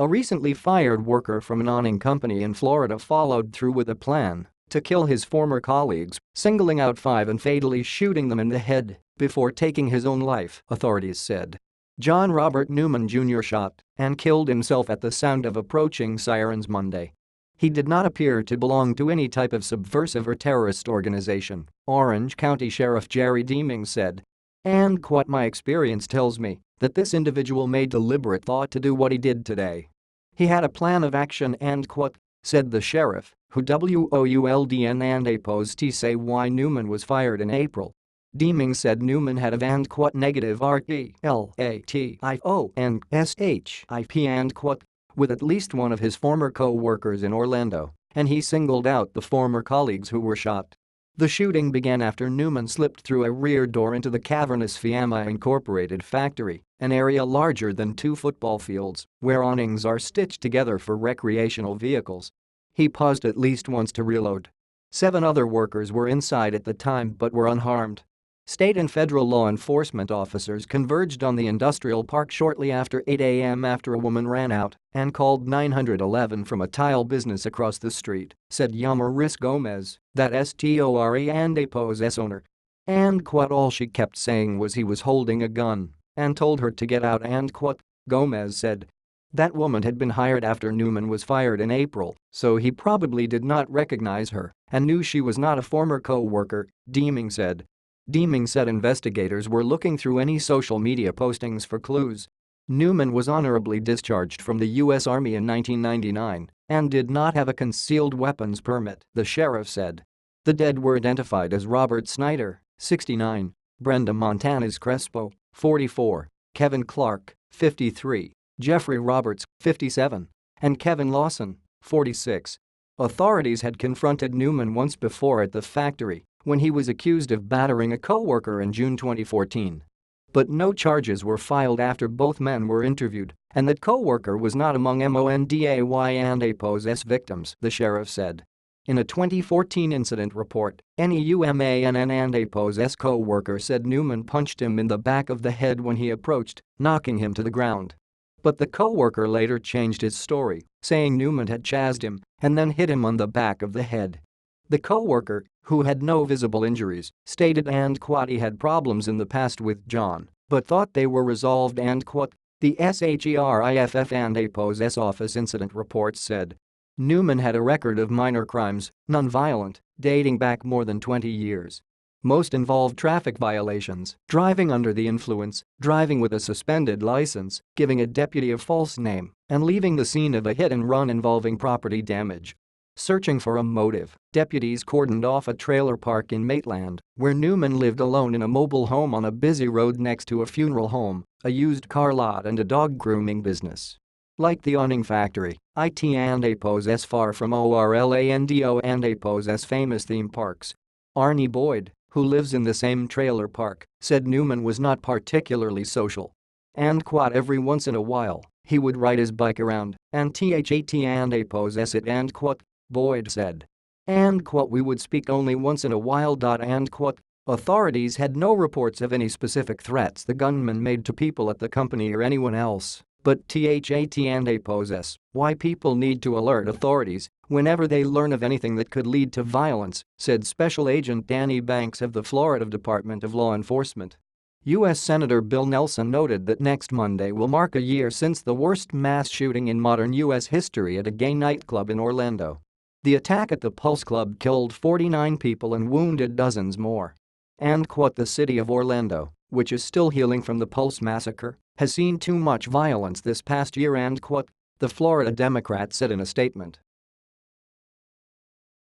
A recently fired worker from an awning company in Florida followed through with a plan to kill his former colleagues, singling out 5 and fatally shooting them in the head before taking his own life, authorities said. John Robert Newman Jr. shot and killed himself at the sound of approaching sirens Monday. He did not appear to belong to any type of subversive or terrorist organization, Orange County Sheriff Jerry Deeming said. And what my experience tells me that this individual made deliberate thought to do what he did today. He had a plan of action and said the sheriff, who WOULDN and APOS say why Newman was fired in April. Deeming said Newman had a negative RELATIO and SHIP and with at least one of his former co-workers in Orlando, and he singled out the former colleagues who were shot. The shooting began after Newman slipped through a rear door into the cavernous Fiamma Incorporated factory, an area larger than 2 football fields, where awnings are stitched together for recreational vehicles. He paused at least once to reload. 7 other workers were inside at the time but were unharmed. State and federal law enforcement officers converged on the industrial park shortly after 8 a.m. after a woman ran out and called 911 from a tile business across the street, said Yamaris Gomez, that STORE and APOS owner. And all she kept saying was he was holding a gun and told her to get out and Gomez said. That woman had been hired after Newman was fired in April, so he probably did not recognize her and knew she was not a former co-worker, Deeming said. Deeming said investigators were looking through any social media postings for clues. Newman was honorably discharged from the U.S. Army in 1999 and did not have a concealed weapons permit, the sheriff said. The dead were identified as Robert Snyder, 69, Brenda Montanez Crespo, 44, Kevin Clark, 53, Jeffrey Roberts, 57, and Kevin Lawson, 46. Authorities had confronted Newman once before at the factory when he was accused of battering a co-worker in June 2014. But no charges were filed after both men were interviewed, and that co-worker was not among MONDAY and APOS victims, the sheriff said. In a 2014 incident report, NEUMANN and APOS co-worker said Newman punched him in the back of the head when he approached, knocking him to the ground. But the co-worker later changed his story, saying Newman had chased him and then hit him on the back of the head. The co-worker, who had no visible injuries, stated and he had problems in the past with John, but thought they were resolved and the SHERIFF and APOS office incident reports said. Newman had a record of minor crimes, nonviolent, dating back more than 20 years. Most involved traffic violations, driving under the influence, driving with a suspended license, giving a deputy a false name, and leaving the scene of a hit-and-run involving property damage. Searching for a motive, deputies cordoned off a trailer park in Maitland, where Newman lived alone in a mobile home on a busy road next to a funeral home, a used car lot and a dog grooming business. Like the awning factory, IT and APOS far from ORLANDO and APOS famous theme parks. Arnie Boyd, who lives in the same trailer park, said Newman was not particularly social. And every once in a while, he would ride his bike around and THAT and APOS it and Boyd said. And we would speak only once in a while and authorities had no reports of any specific threats the gunman made to people at the company or anyone else, but THAT and APOS why people need to alert authorities whenever they learn of anything that could lead to violence, said Special Agent Danny Banks of the Florida Department of Law Enforcement. U.S. Senator Bill Nelson noted that next Monday will mark a year since the worst mass shooting in modern U.S. history at a gay nightclub in Orlando. The attack at the Pulse Club killed 49 people and wounded dozens more. And the city of Orlando, which is still healing from the Pulse massacre, has seen too much violence this past year and the Florida Democrat said in a statement.